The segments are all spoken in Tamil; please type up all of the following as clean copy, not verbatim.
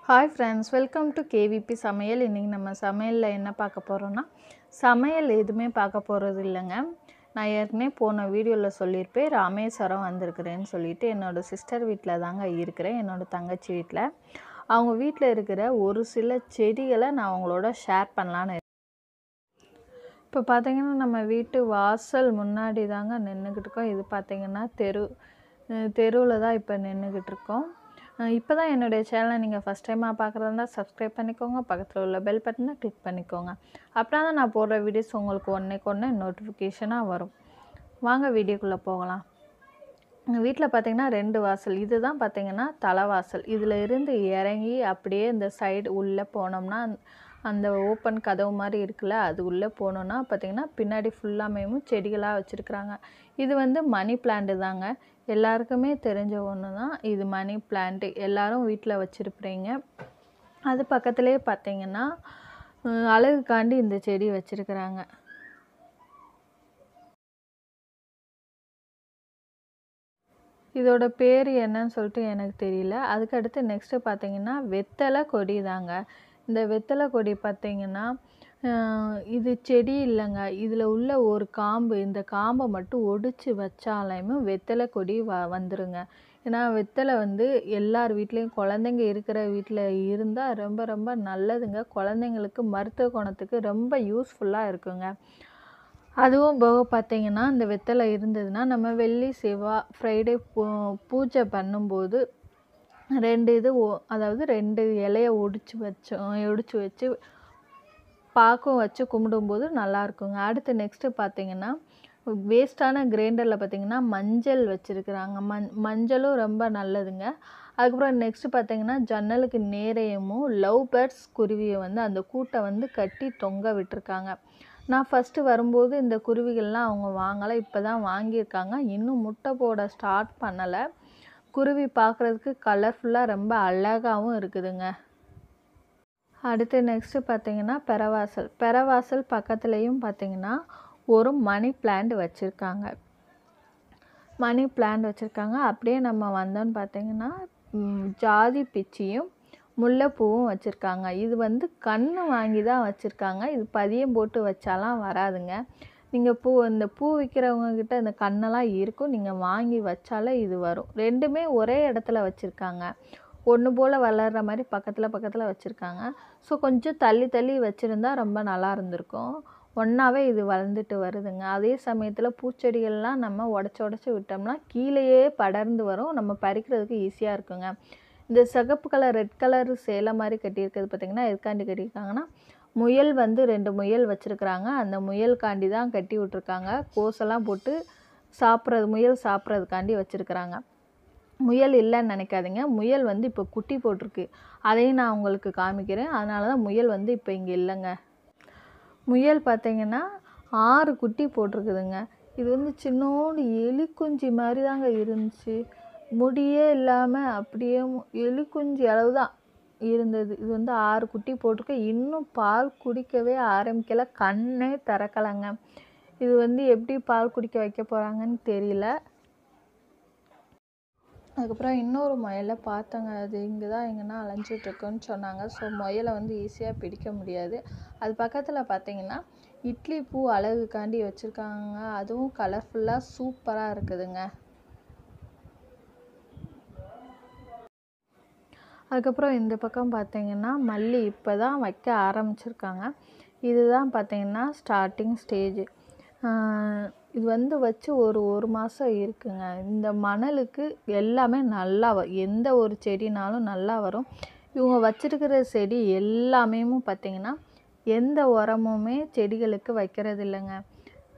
Hi friends, welcome to KVP சமையல். இன்றைக்கி நம்ம சமையலில் என்ன பார்க்க போகிறோன்னா, சமையல் எதுவுமே பார்க்க போகிறது இல்லைங்க. நான் ஏற்கனவே போன வீடியோவில் சொல்லியிருப்பேன், ராமேஸ்வரம் வந்திருக்கிறேன்னு சொல்லிட்டு. என்னோடய சிஸ்டர் வீட்டில் தாங்க இருக்கிறேன், என்னோடய தங்கச்சி வீட்டில். அவங்க வீட்டில் இருக்கிற ஒரு சில செடிகளை நான் அவங்களோட ஷேர் பண்ணலான்னு. இப்போ பார்த்திங்கன்னா நம்ம வீட்டு வாசல் முன்னாடி தாங்க நின்றுக்கிட்டு இருக்கோம். இது பார்த்திங்கன்னா தெருவில் தான் இப்போ நின்றுக்கிட்டு இருக்கோம். இப்போ தான் என்னுடைய சேனலை நீங்கள் ஃபஸ்ட் டைமாக பார்க்குறதா இருந்தால் சப்ஸ்கிரைப் பண்ணிக்கோங்க. பக்கத்தில் உள்ள பெல் பட்டனை கிளிக் பண்ணிக்கோங்க. அப்படின்னா தான் நான் போடுற வீடியோஸ் உங்களுக்கு ஒன்றே நோட்டிஃபிகேஷனாக வரும். வாங்க வீடியோக்குள்ளே போகலாம். எங்கள் வீட்டில் பார்த்திங்கன்னா 2 வாசல். இது தான் பார்த்திங்கன்னா தலைவாசல். இதில் இருந்து இறங்கி அப்படியே இந்த சைடு உள்ளே போனோம்னா அந்த ஓப்பன் கதவு மாதிரி இருக்குல்ல, அது உள்ளே போனோன்னா பார்த்திங்கன்னா பின்னாடி ஃபுல்லாமேவும் செடிகளாக வச்சுருக்குறாங்க. இது வந்து மணி பிளான்ட்டு தாங்க. எல்லாருக்குமே தெரிஞ்ச ஒன்று தான் இது மணி பிளான்ட்டு. எல்லோரும் வீட்டில் வச்சுருப்பீங்க. அது பக்கத்துலேயே பார்த்திங்கன்னா அழகுக்காண்டி இந்த செடி வச்சுருக்குறாங்க. இதோட பேர் என்னன்னு சொல்லிட்டு எனக்கு தெரியல. அதுக்கடுத்து நெக்ஸ்ட்டு பார்த்திங்கன்னா வெத்தலை கொடி தாங்க. இந்த வெத்தலை கொடி பார்த்திங்கன்னா இது செடி இல்லைங்க. இதில் உள்ள ஒரு காம்பு, இந்த காம்பை மட்டும் ஒடிச்சு வச்சாலையுமே வெத்தலை கொடி வந்துருங்க. ஏன்னா வெத்தலை வந்து எல்லார் வீட்லேயும் குழந்தைங்க இருக்கிற வீட்டில் இருந்தால் ரொம்ப ரொம்ப நல்லதுங்க. குழந்தைங்களுக்கு மருத்துவ குணத்துக்கு ரொம்ப யூஸ்ஃபுல்லாக இருக்குங்க. அதுவும் போக பார்த்திங்கன்னா இந்த வெத்தலை இருந்ததுன்னா நம்ம வெள்ளி செவ்வாய் ஃப்ரைடே பூஜை பண்ணும்போது 2 இலையை ஒடிச்சு வச்சு பாக்கும் வச்சு கும்பிடும்போது நல்லாயிருக்குங்க. அடுத்து நெக்ஸ்ட்டு பார்த்திங்கன்னா வேஸ்ட்டான கிரைண்டரில் பார்த்திங்கன்னா மஞ்சள் வச்சுருக்குறாங்க. மஞ்சளும் ரொம்ப நல்லதுங்க. அதுக்கப்புறம் நெக்ஸ்ட்டு பார்த்திங்கன்னா ஜன்னலுக்கு நேரையமும் லவ் பேர்ட்ஸ் குருவியை வந்து அந்த கூட்டை வந்து கட்டி தொங்க விட்டுருக்காங்க. நான் ஃபஸ்ட்டு வரும்போது இந்த குருவிகள்லாம் அவங்க வாங்கலை, இப்போ தான் வாங்கியிருக்காங்க. இன்னும் முட்டை போட ஸ்டார்ட் பண்ணலை. குருவி பார்க்குறதுக்கு கலர்ஃபுல்லாக ரொம்ப அழகாகவும் இருக்குதுங்க. அடுத்து நெக்ஸ்ட்டு பார்த்திங்கன்னா பெரவாசல் பக்கத்துலேயும் பார்த்திங்கன்னா ஒரு மணி பிளான்ட் வச்சுருக்காங்க. அப்படியே நம்ம வந்தோன்னு பார்த்திங்கன்னா ஜாதி பிச்சியும் முல்லைப்பூவும் வச்சுருக்காங்க. இது வந்து கன்று வாங்கி தான் வச்சுருக்காங்க. இது பதியம் போட்டு வச்சாலாம் வராதுங்க. நீங்கள் இந்த பூ விற்கிறவங்கக்கிட்ட இந்த கண்ணெல்லாம் இருக்கும், நீங்கள் வாங்கி வச்சாலே இது வரும். 2மே ஒரே இடத்துல வச்சுருக்காங்க. ஒன்று போல் வளர்கிற மாதிரி பக்கத்தில் வச்சுருக்காங்க. ஸோ கொஞ்சம் தள்ளி வச்சுருந்தா ரொம்ப நல்லா இருந்திருக்கும். ஒன்றாவே இது வளர்ந்துட்டு வருதுங்க. அதே சமயத்தில் பூச்செடிகள்லாம் நம்ம உடச்சி விட்டோம்னா கீழேயே படர்ந்து வரும். நம்ம பறிக்கிறதுக்கு ஈஸியாக இருக்குங்க. இந்த சிகப்பு கலர் ரெட் கலர் சேலை மாதிரி கட்டியிருக்கிறது பார்த்திங்கன்னா எதுக்காண்டி கட்டியிருக்காங்கன்னா, முயல் வந்து 2 முயல் வச்சுருக்குறாங்க. அந்த முயலுக்காண்டி தான் கட்டி விட்ருக்காங்க. கோஸெல்லாம் போட்டு முயல் சாப்பிட்றதுக்காண்டி வச்சுருக்குறாங்க. முயல் இல்லைன்னு நினைக்காதீங்க. முயல் வந்து இப்போ குட்டி போட்டிருக்கு. அதையும் நான் உங்களுக்கு காமிக்கிறேன். அதனால தான் முயல் வந்து இப்போ இங்கே இல்லைங்க. முயல் பார்த்திங்கன்னா 6 குட்டி போட்டிருக்குதுங்க. இது வந்து சின்னோண்டு எலிக்குஞ்சி மாதிரி தாங்க இருந்துச்சு. முடியே இல்லாமல் அப்படியே எலிக்குஞ்சி அளவு தான் இருந்தது. இது வந்து 6 குட்டி போட்டிருக்கு. இன்னும் பால் குடிக்கவே ஆரம்பிக்கலை, கண்ணே திறக்கலைங்க. இது வந்து எப்படி பால் குடிக்க வைக்க போகிறாங்கன்னு தெரியல. அதுக்கப்புறம் இன்னொரு முயலை பார்த்தோங்க. அது இங்கே தான் எங்கன்னா அலைஞ்சிட்ருக்குன்னு சொன்னாங்க. ஸோ முயலை வந்து ஈஸியாக பிடிக்க முடியாது. அது பக்கத்தில் பார்த்திங்கன்னா இட்லி பூ அழகுக்காண்டி வச்சுருக்காங்க. அதுவும் கலர்ஃபுல்லாக சூப்பராக இருக்குதுங்க. அதுக்கப்புறம் இந்த பக்கம் பார்த்திங்கன்னா மல்லி இப்போ தான் வைக்க ஆரம்பிச்சிருக்காங்க. இதுதான் பார்த்திங்கன்னா ஸ்டார்டிங் ஸ்டேஜ். இது வந்து வச்சு ஒரு மாதம் இருக்குங்க. இந்த மணலுக்கு எல்லாமே நல்லா எந்த ஒரு செடினாலும் நல்லா வரும். இவங்க வச்சுருக்கிற செடி எல்லாமே பார்த்திங்கன்னா எந்த உரமுமே செடிகளுக்கு வைக்கிறது இல்லைங்க.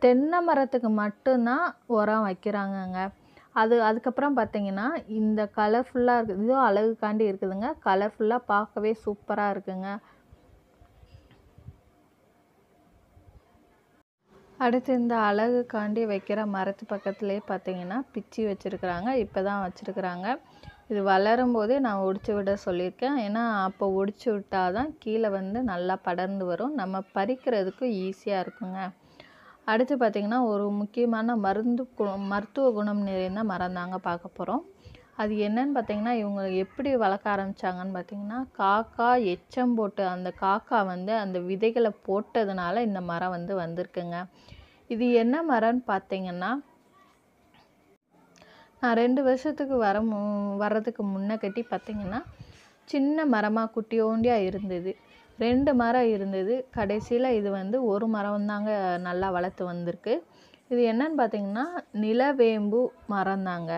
தென்னை மரத்துக்கு மட்டும்தான் உரம் வைக்கிறாங்கங்க. அதுக்கப்புறம் பார்த்திங்கன்னா இந்த கலர்ஃபுல்லாக இருக்குது. இதுவும் அழகுக்காண்டி இருக்குதுங்க. கலர்ஃபுல்லாக பார்க்கவே சூப்பராக இருக்குங்க. அடுத்து இந்த அழகுக்காண்டி வைக்கிற மரத்து பக்கத்துலேயே பார்த்திங்கன்னா பிச்சி வச்சுருக்குறாங்க. இப்போ தான் வச்சுருக்குறாங்க. இது வளரும் போதே நான் ஒடிச்சு விட சொல்லியிருக்கேன். ஏன்னா அப்போ ஒடிச்சு விட்டால் தான் கீழே வந்து நல்லா படர்ந்து வரும். நம்ம பறிக்கிறதுக்கு ஈஸியாக இருக்குங்க. அடுத்து பார்த்திங்கன்னா ஒரு முக்கியமான மருத்துவ குணம் நிறைந்த மரம் தாங்க பார்க்க போகிறோம். அது என்னன்னு பார்த்தீங்கன்னா, இவங்க எப்படி வளர்க்க ஆரம்பிச்சாங்கன்னு பார்த்தீங்கன்னா, காக்கா எச்சம் போட்டு அந்த காக்கா வந்து அந்த விதைகள போட்டதுனால இந்த மரம் வந்து வந்திருக்குங்க. இது என்ன மரம்னு பார்த்தீங்கன்னா, நான் 2 வருஷத்துக்கு வர்றதுக்கு முன்னக்கட்டி பார்த்தீங்கன்னா, சின்ன மரமா குட்டியோண்டியா இருந்தது. 2 மரம் இருந்தது. கடைசியில இது வந்து 1 மரம் தாங்க நல்லா வளர்த்து வந்திருக்கு. இது என்னன்னு பார்த்தீங்கன்னா, நிலவேம்பு மரம் தாங்க.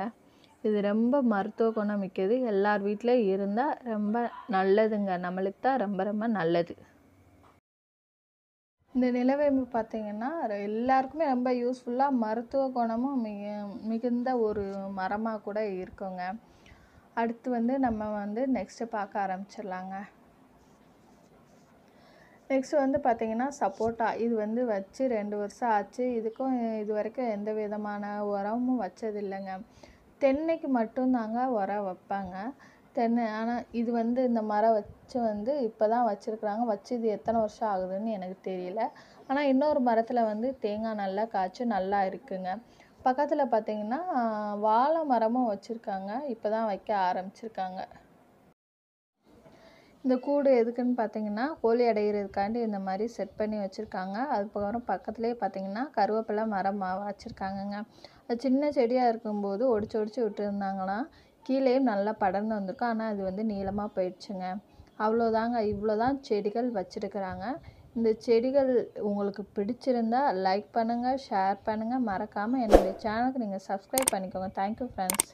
இது ரொம்ப மருத்துவ குணம் மிக்கது. எல்லார் வீட்லயும் இருந்தா ரொம்ப நல்லதுங்க. நம்மளுக்கு தான் ரொம்ப ரொம்ப நல்லது. இந்த நிலவேம்பு பார்த்தீங்கன்னா, எல்லாருக்குமே ரொம்ப யூஸ்ஃபுல்லாக மருத்துவ குணமும் மிகுந்த ஒரு மரமா கூட இருக்குங்க. அடுத்து வந்து நம்ம வந்து நெக்ஸ்ட்டு பார்க்க ஆரம்பிச்சிடலாங்க. நெக்ஸ்ட் வந்து பார்த்தீங்கன்னா, சப்போட்டா. இது வந்து வச்சு 2 வருஷம் ஆச்சு. இதுக்கும் இதுவரைக்கும் எந்த விதமான உரமும் வச்சதில்லைங்க. தென்னைக்கு மட்டும் தாங்க உரம் வைப்பாங்க. தென்னை ஆனால் இது வந்து இந்த மரம் வச்சு வந்து இப்போ தான் வச்சுருக்குறாங்க. வச்சு இது எத்தனை வருஷம் ஆகுதுன்னு எனக்கு தெரியல. ஆனால் இன்னொரு மரத்தில் வந்து தேங்காய் நல்லா காய்ச்சி நல்லா இருக்குங்க. பக்கத்தில் பார்த்தீங்கன்னா, வாழை மரமும் வச்சுருக்காங்க. இப்போ தான் வைக்க ஆரம்பிச்சிருக்காங்க. இந்த கூடு எதுக்குன்னு பார்த்தீங்கன்னா, கோழி அடைகிறதுக்காண்டி இந்த மாதிரி செட் பண்ணி வச்சுருக்காங்க. அதுக்கப்புறம் பக்கத்துலேயே பார்த்தீங்கன்னா, கருவேப்பிலை மரம் வச்சுருக்காங்கங்க. அது சின்ன செடியாக இருக்கும்போது ஒடிச்சு ஒடிச்சு விட்டுருந்தாங்கன்னா, கீழேயும் நல்லா படர்ந்து வந்திருக்கும். ஆனால் அது வந்து நீளமாக போயிடுச்சுங்க. அவ்வளோதாங்க. இவ்வளோ தான் செடிகள் வச்சுருக்குறாங்க. இந்த செடிகள் உங்களுக்கு பிடிச்சிருந்தா லைக் பண்ணுங்கள், ஷேர் பண்ணுங்கள். மறக்காமல் என்னுடைய சேனலுக்கு நீங்கள் சப்ஸ்கிரைப் பண்ணிக்கோங்க. Thank you friends.